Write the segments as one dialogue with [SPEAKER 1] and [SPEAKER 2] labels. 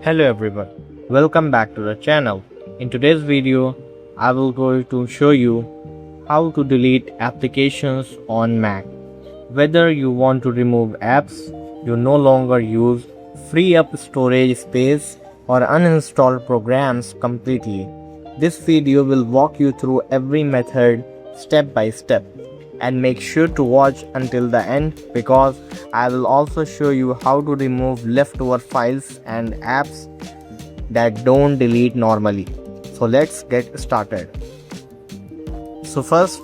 [SPEAKER 1] Hello everyone, welcome back to the channel. In today's video, I will going to show you how to delete applications on Mac. Whether you want to remove apps you no longer use, free up storage space, or uninstall programs completely. This video will walk you through every method step by step. And make sure to watch until the end because I will also show you how to remove leftover files and apps that don't delete normally. So let's get started. So first,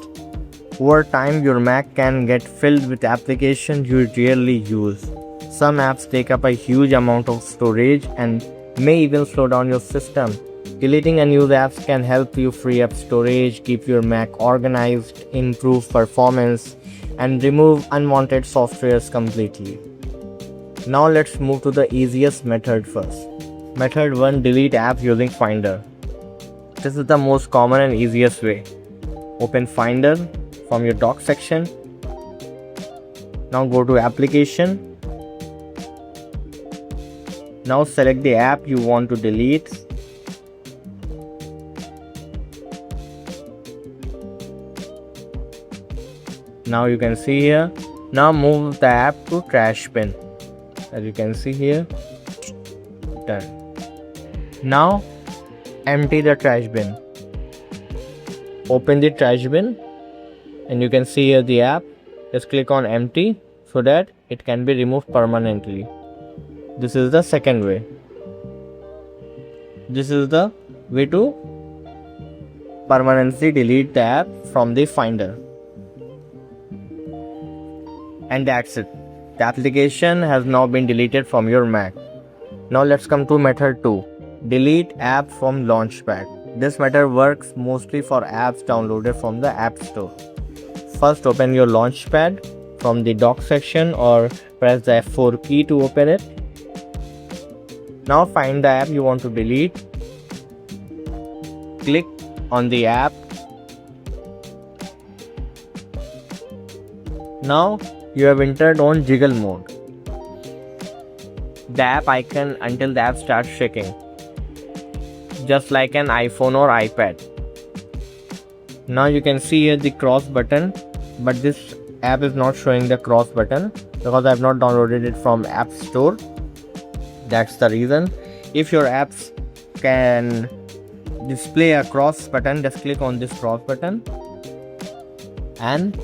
[SPEAKER 1] over time your Mac can get filled with applications you rarely use. Some apps take up a huge amount of storage and may even slow down your system. Deleting unused apps can help you free up storage, keep your Mac organized, improve performance, and remove unwanted softwares completely. Now let's move to the easiest method first. Method 1. Delete apps using Finder. This is the most common and easiest way. Open Finder from your dock section. Now go to Application. Now select the app you want to delete. Now you can see here. Now move the app to trash bin. As you can see here. Done. Now empty the trash bin. Open the trash bin and you can see here the app. Just click on empty so that it can be removed permanently. This is the second way. This is the way to permanently delete the app from the Finder. And that's it. The application has now been deleted from your Mac. Now let's come to method 2. Delete app from Launchpad. This method works mostly for apps downloaded from the App Store. First open your Launchpad from the dock section or press the F4 key to open it. Now find the app you want to delete. Click on the app. Now you have entered on jiggle mode. The app icon until the app starts shaking, just like an iPhone or iPad. Now you can see here the cross button, but this app is not showing the cross button because I have not downloaded it from App Store. That's the reason. If your apps can display a cross button, just click on this cross button and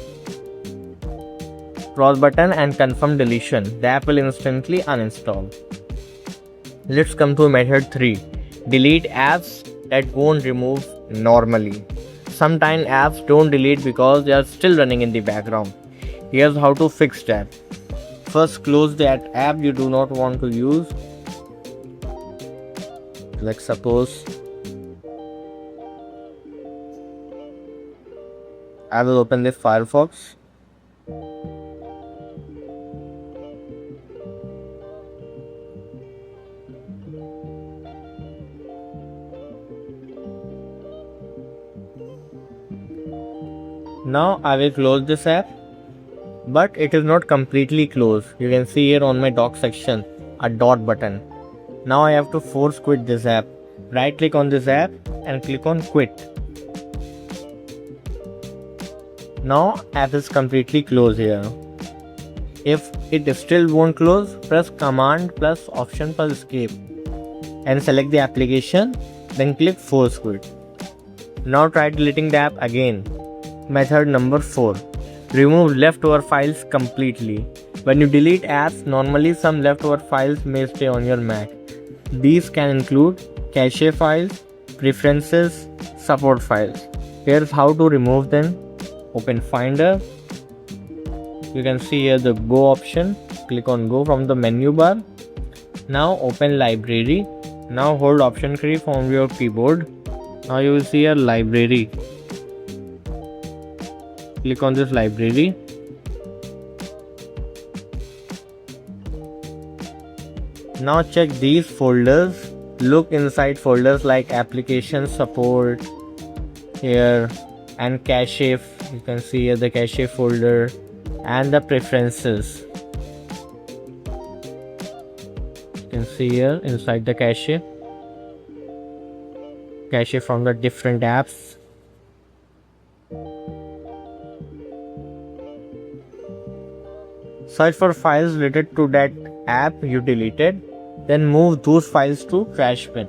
[SPEAKER 1] confirm deletion. The app will instantly uninstall. Let's come to method 3. Delete apps that won't remove normally. Sometimes apps don't delete because they are still running in the background. Here's how to fix that. First, close that app you do not want to use. Like suppose I will open this Firefox. Now I will close this app, but it is not completely closed. You can see here on my dock section a dot button. Now I have to force quit this app. Right click on this app and click on quit. Now app is completely closed here. If it still won't close, press Command plus Option plus Escape and select the application, then click force quit. Now try deleting the app again. Method number 4. Remove leftover files completely. When you delete apps, normally some leftover files may stay on your Mac. These can include cache files, preferences, support files. Here's how to remove them. Open Finder. You can see here the Go option. Click on Go from the menu bar. Now open Library. Now hold Option key from your keyboard. Now you will see a library. Click on this library. Now check these folders. Look inside folders like application support here and cache. You can see here the cache folder and the preferences. You can see here inside the cache from the different apps. Search for files related to that app you deleted, then move those files to trash bin.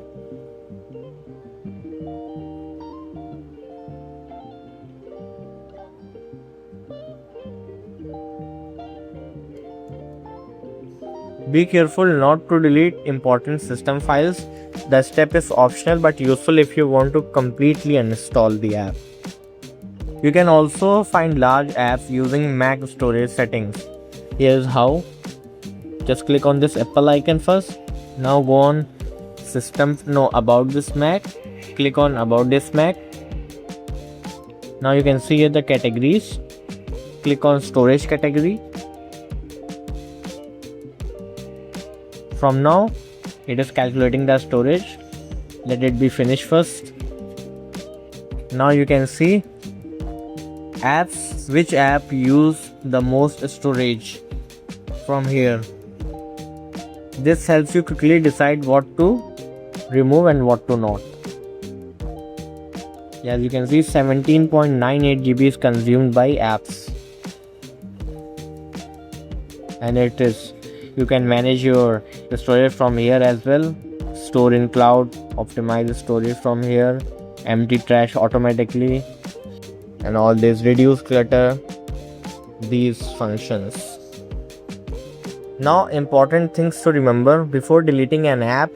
[SPEAKER 1] Be careful not to delete important system files. The step is optional but useful if you want to completely uninstall the app. You can also find large apps using Mac storage settings. Here's how. Just click on this Apple icon first. Now go on about this Mac. Click on about this Mac. Now you can see here the categories. Click on storage category. From now, it is calculating the storage. Let it be finished first. Now you can see apps, which app use the most storage from here. This helps you quickly decide what to remove and what to not. As you can see, 17.98 GB is consumed by apps. And it is. You can manage the storage from here as well. Store in cloud, optimize the storage from here, empty trash automatically, and all this, reduce clutter, these functions. Now, important things to remember before deleting an app.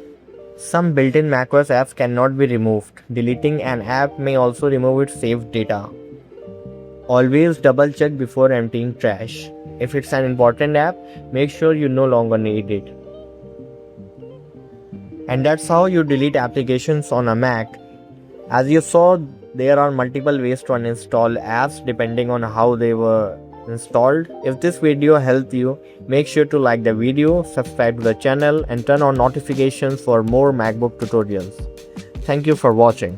[SPEAKER 1] Some built-in macOS apps cannot be removed. Deleting an app may also remove its saved data. Always double check before emptying trash. If it's an important app, make sure you no longer need it. And that's how you delete applications on a Mac. As you saw, there are multiple ways to uninstall apps depending on how they were installed. If this video helped you, make sure to like the video, subscribe to the channel, and turn on notifications for more MacBook tutorials. Thank you for watching.